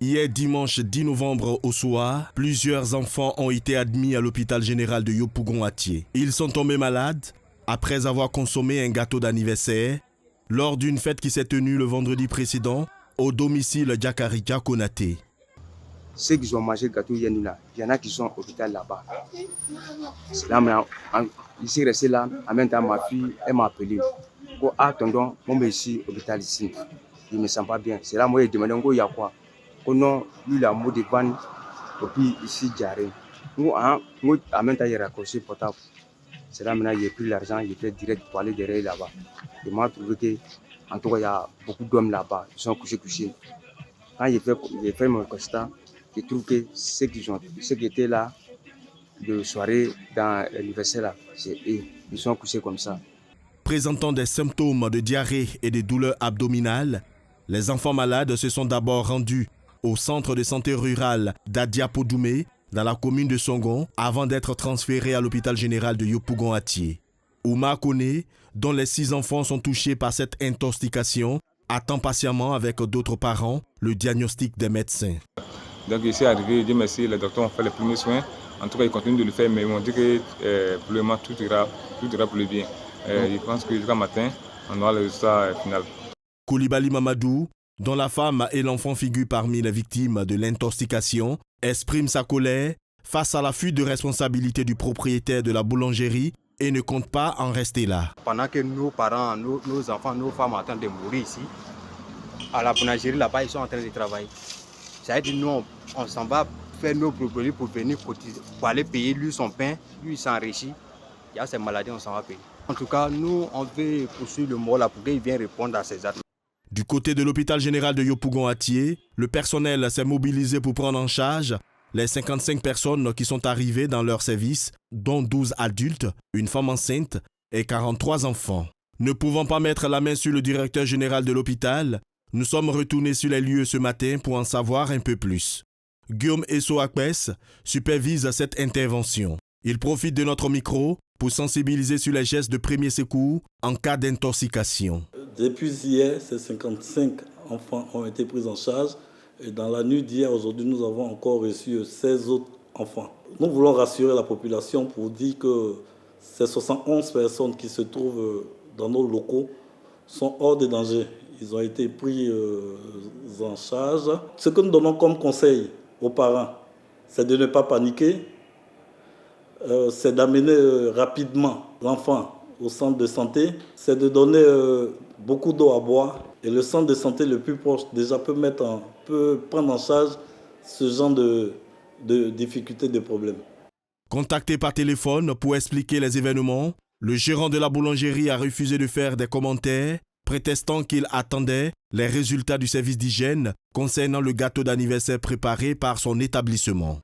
Hier dimanche 10 novembre au soir, plusieurs enfants ont été admis à l'hôpital général de Yopougon-Atié. Ils sont tombés malades après avoir consommé un gâteau d'anniversaire lors d'une fête qui s'est tenue le vendredi précédent au domicile Diakarika Konaté. Ceux qui ont mangé le gâteau hier, il y en a qui sont à l'hôpital là-bas. Là, ici, resté là, en même temps, ma fille, elle m'a appelé. Ah, tonton, moi, ici, l'hôpital ici. Il ne me sent pas bien. C'est là, moi, je demandé, il y a quoi? Non, lui, il a un mot de vanne, et puis ici, j'arrive. Moi, en même temps, il a raccroché le portable. C'est là, maintenant, j'ai pris l'argent, j'ai fait direct pour aller derrière là-bas. Et moi, j'ai trouvé qu'en tout cas, il y a beaucoup d'hommes là-bas, ils sont couchés. Quand j'ai fait mon constat, je trouve que ceux qui étaient là de soirée dans l'anniversaire là, c'est eux. Ils sont couchés comme ça. Présentant des symptômes de diarrhée et des douleurs abdominales, les enfants malades se sont d'abord rendus au centre de santé rural d'Adiapodoumé, dans la commune de Songon, avant d'être transférés à l'hôpital général de Yopougon-Atié. Ouma Kone, dont les 6 enfants sont touchés par cette intoxication, attend patiemment avec d'autres parents le diagnostic des médecins. Donc ici arrivé, Dieu merci, les docteurs ont fait les premiers soins. En tout cas, ils continuent de le faire, mais ils m'ont dit que pour le moment, tout ira pour le bien. Je pense que jusqu'à matin, on aura le résultat final. Koulibaly Mamadou, dont la femme et l'enfant figurent parmi les victimes de l'intoxication, exprime sa colère face à la fuite de responsabilité du propriétaire de la boulangerie et ne compte pas en rester là. Pendant que nos parents, nos enfants, nos femmes sont en train de mourir ici, à la boulangerie là-bas, ils sont en train de travailler. Ça veut dire nous, on s'en va faire nos produits pour venir cotiser, pour aller payer lui son pain, lui il s'enrichit. Il y a ces maladies, on s'en va payer. En tout cas, nous, on veut poursuivre le mot là pour qu'il vienne répondre à ces actes. Du côté de l'hôpital général de Yopougon-Atié, le personnel s'est mobilisé pour prendre en charge les 55 personnes qui sont arrivées dans leur service, dont 12 adultes, une femme enceinte et 43 enfants. Ne pouvant pas mettre la main sur le directeur général de l'hôpital, nous sommes retournés sur les lieux ce matin pour en savoir un peu plus. Guillaume Esso-Akpes supervise cette intervention. Il profite de notre micro pour sensibiliser sur les gestes de premier secours en cas d'intoxication. Depuis hier, ces 55 enfants ont été pris en charge. Et dans la nuit d'hier, aujourd'hui, nous avons encore reçu 16 autres enfants. Nous voulons rassurer la population pour dire que ces 71 personnes qui se trouvent dans nos locaux sont hors de danger. Ils ont été pris en charge. Ce que nous donnons comme conseil aux parents, c'est de ne pas paniquer, c'est d'amener rapidement l'enfant au centre de santé, c'est de donner beaucoup d'eau à boire. Et le centre de santé le plus proche déjà peut prendre en charge ce genre de difficultés, de problèmes. Contacté par téléphone pour expliquer les événements, le gérant de la boulangerie a refusé de faire des commentaires, prétextant qu'il attendait les résultats du service d'hygiène concernant le gâteau d'anniversaire préparé par son établissement.